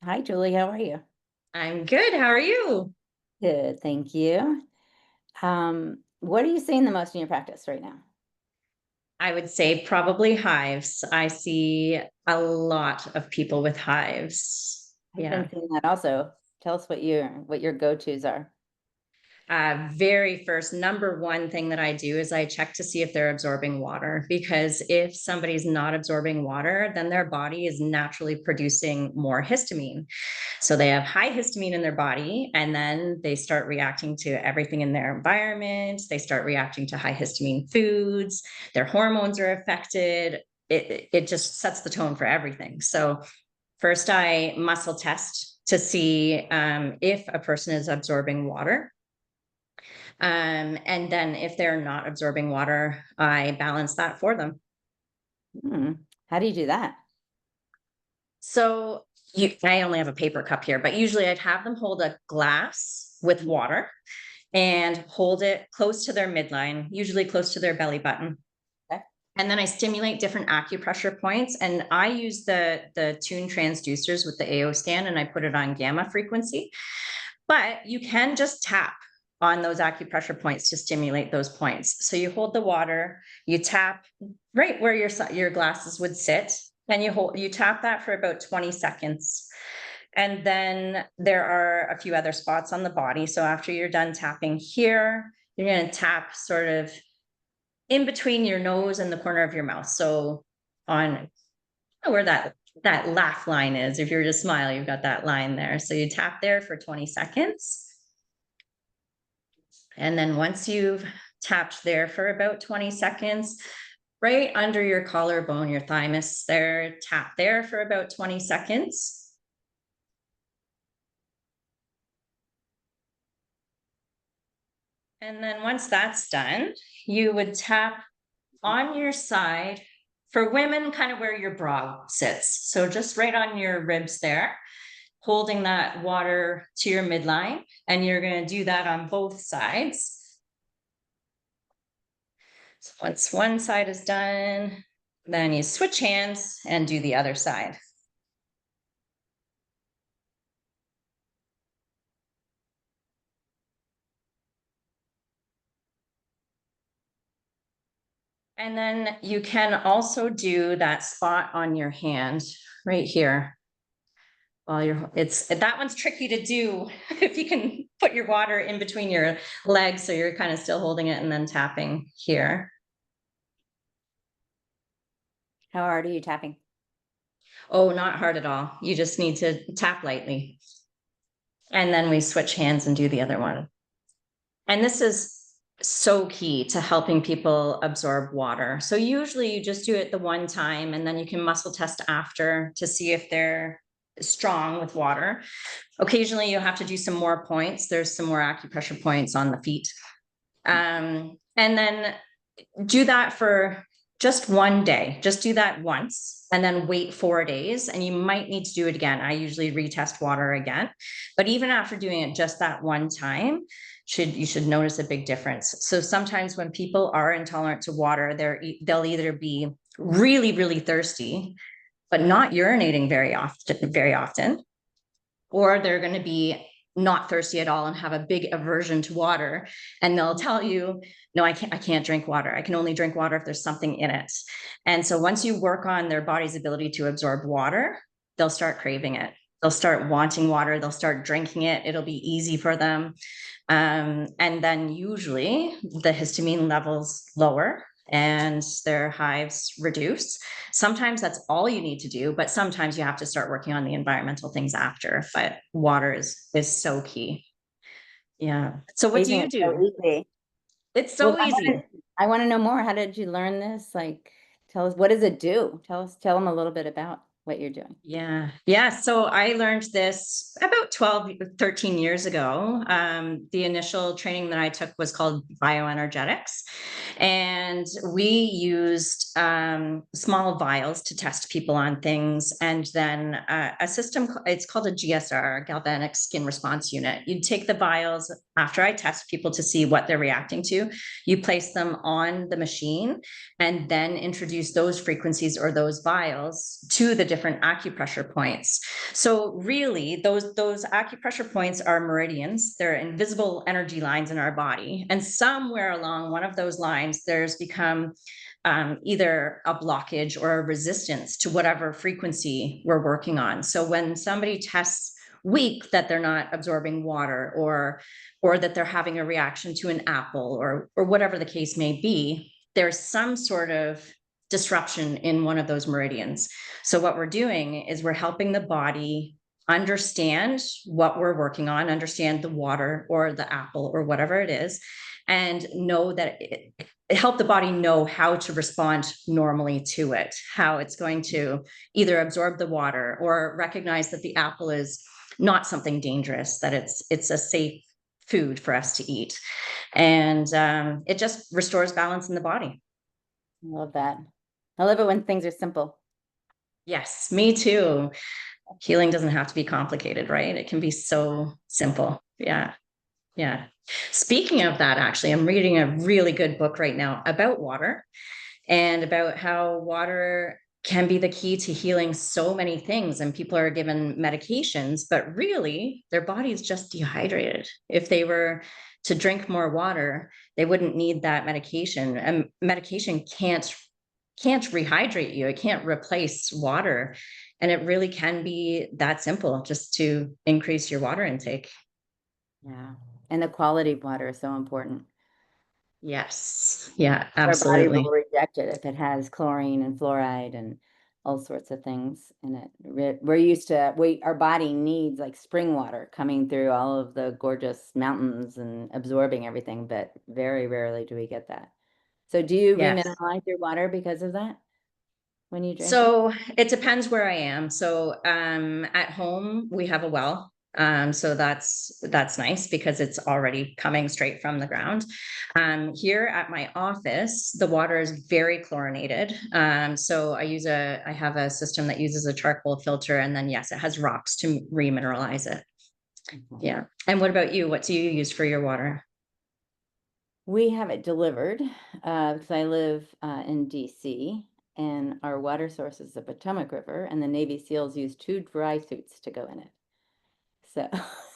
Hi, Julie. How are you? I'm good. How are you? Good, thank you. What are you seeing the most in your practice right now? I would say probably hives. I see a lot of people with hives. I've been Yeah. seeing that also. Tell us what your go-tos are. Very first, number one thing that I do is I check to see if they're absorbing water. Because if somebody's not absorbing water, then their body is naturally producing more histamine. So they have high histamine in their body, and then they start reacting to everything in their environment. They start reacting to high histamine foods. Their hormones are affected. It just sets the tone for everything. So first, I muscle test to see if a person is absorbing water. And then if they're not absorbing water, I balance that for them. Hmm. How do you do that? So I only have a paper cup here, but usually I'd have them hold a glass with water and hold it close to their midline, usually close to their belly button. Okay. And then I stimulate different acupressure points. And I use the tune transducers with the AO stand, and I put it on gamma frequency. But you can just tap on those acupressure points to stimulate those points. So you hold the water, you tap right where your glasses would sit, and you tap that for about 20 seconds. And then there are a few other spots on the body. So after you're done tapping here, you're going to tap sort of in between your nose and the corner of your mouth. So on where that laugh line is, if you're to smile, you've got that line there. So you tap there for 20 seconds. And then once you've tapped there for about 20 seconds, right under your collarbone, your thymus there, tap there for about 20 seconds. And then once that's done, you would tap on your side for women, kind of where your bra sits. So just right on your ribs there, holding that water to your midline. And you're going to do that on both sides. So once one side is done, then you switch hands and do the other side. And then you can also do that spot on your hand right here. While it's that one's tricky to do if you can put your water in between your legs, so you're kind of still holding it and then tapping here. How hard are you tapping? Oh, not hard at all. You just need to tap lightly. And then we switch hands and do the other one. And this is so key to helping people absorb water. So usually you just do it the one time, and then you can muscle test after to see if they're strong with water. Occasionally you have to do some more points. There's some more acupressure points on the feet. And then do that for just one day. Just do that once and then wait 4 days. And you might need to do it again. I usually retest water again. But even after doing it just that one time, you should notice a big difference. So sometimes when people are intolerant to water, they'll either be really, really thirsty, but not urinating very often, or they're going to be not thirsty at all and have a big aversion to water, and they'll tell you, no, I can't drink water. I can only drink water if there's something in it. And so once you work on their body's ability to absorb water, they'll start craving it. They'll start wanting water. They'll start drinking it. It'll be easy for them. And then usually the histamine levels lower and their hives reduce. Sometimes that's all you need to do, but sometimes you have to start working on the environmental things after. But water is so key. Yeah. So what do Amazing. you It's so do? easy. It's Well, so easy. I want to know more. How did you learn this? Like, tell us, what does it do? Tell them a little bit about what you're doing. Yeah. Yeah. So I learned this about 12, 13 years ago. The initial training that I took was called bioenergetics. And we used small vials to test people on things. And then a system, it's called a GSR, galvanic skin response unit. You'd take the vials after I test people to see what they're reacting to. You place them on the machine and then introduce those frequencies or those vials to the different acupressure points. So really, those acupressure points are meridians. They're invisible energy lines in our body, and somewhere along one of those lines, there's become either a blockage or a resistance to whatever frequency we're working on. So when somebody tests weak that they're not absorbing water, or that they're having a reaction to an apple, or whatever the case may be, there's some sort of disruption in one of those meridians. So what we're doing is we're helping the body understand what we're working on, understand the water or the apple or whatever it is, and know that help the body know how to respond normally to it, how it's going to either absorb the water or recognize that the apple is not something dangerous, that it's a safe food for us to eat. And it just restores balance in the body. I love that. I love it when things are simple. Yes, me too. Healing doesn't have to be complicated, right? It can be so simple. Yeah. Yeah. Speaking of that, actually, I'm reading a really good book right now about water, and about how water can be the key to healing so many things. And people are given medications, but really their body is just dehydrated. If they were to drink more water, they wouldn't need that medication. And medication can't rehydrate you. It can't replace water. And it really can be that simple, just to increase your water intake. Yeah. And the quality of water is so important. Yes. Yeah, Our body will absolutely. reject it if it has chlorine and fluoride and all sorts of things in it. We're used to, our body needs like spring water coming through all of the gorgeous mountains and absorbing everything, but very rarely do we get that. So do you Yes. remineralize your water because of that when you drink it? So it depends where I am. So at home we have a well. So that's nice because it's already coming straight from the ground. Here at my office, the water is very chlorinated. So I have a system that uses a charcoal filter, and then yes, it has rocks to remineralize it. Mhm. Yeah. And what about you? What do you use for your water? We have it delivered because I live in DC, and our water source is the Potomac River, and the Navy SEALs use 2 dry suits to go in it. So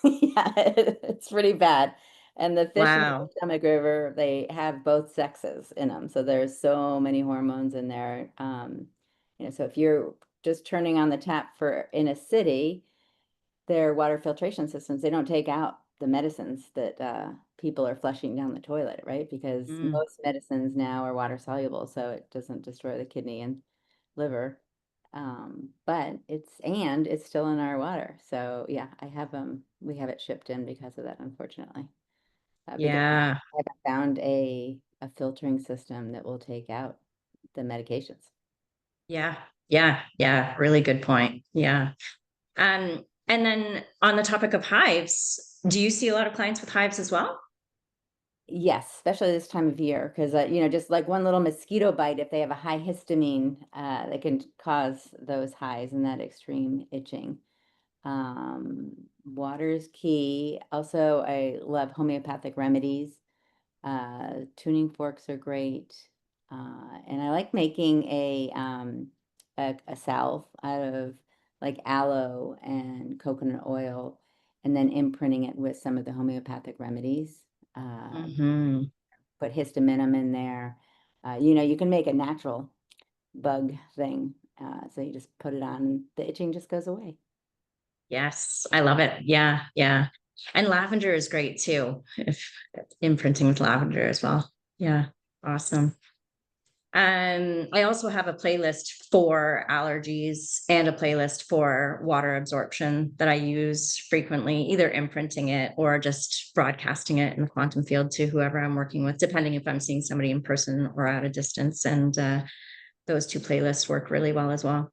yeah, it's pretty bad. And the fish in the Wow. Potomac River, they have both sexes in them. So there's so many hormones in there. So if you're just turning on the tap for in a city, their water filtration systems, they don't take out the medicines that people are flushing down the toilet, right? Because Mm, most medicines now are water soluble, so it doesn't destroy the kidney and liver. But it's still in our water. So yeah, we have it shipped in because of that, unfortunately. Because yeah. I haven't found a filtering system that will take out the medications. Yeah. Yeah. Yeah. Really good point. Yeah. And then on the topic of hives, do you see a lot of clients with hives as well? Yes, especially this time of year, because just like one little mosquito bite, if they have a high histamine, that can cause those highs and that extreme itching. Water is key. Also, I love homeopathic remedies. Tuning forks are great. And I like making a salve out of like aloe and coconut oil, and then imprinting it with some of the homeopathic remedies. Uh, Hmm. put histaminum in there. You can make a natural bug thing. So you just put it on, and the itching just goes away. Yes, I love it. Yeah, yeah. And lavender is great too. If imprinting with lavender as well. Yeah, awesome. I also have a playlist for allergies and a playlist for water absorption that I use frequently, either imprinting it or just broadcasting it in the quantum field to whoever I'm working with, depending if I'm seeing somebody in person or at a distance. And those two playlists work really well as well.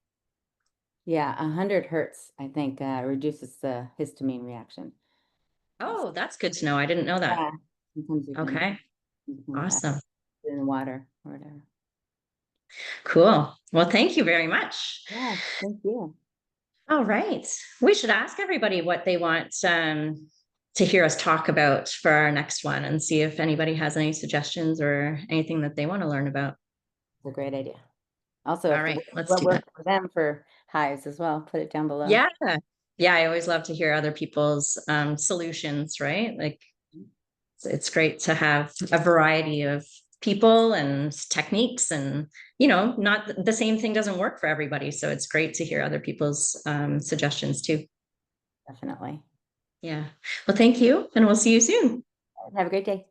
Yeah, 100 hertz, I think, reduces the histamine reaction. Oh, that's good to know. I didn't know that. Yeah, sometimes Okay, you can pass awesome. it in the water or whatever. Cool. Well, thank you very much. Yeah, thank you. All right. We should ask everybody what they want to hear us talk about for our next one, and see if anybody has any suggestions or anything that they want to learn about. It's a great idea. Also, All if right, let's what do that. works for them for Hives as well. Put it down below. Yeah. Yeah. I always love to hear other people's solutions, right? Like it's great to have a variety of people and techniques and not the same thing doesn't work for everybody, so it's great to hear other people's suggestions too. Definitely. Yeah, well, thank you, and we'll see you soon. Have a great day.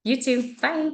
You too, bye.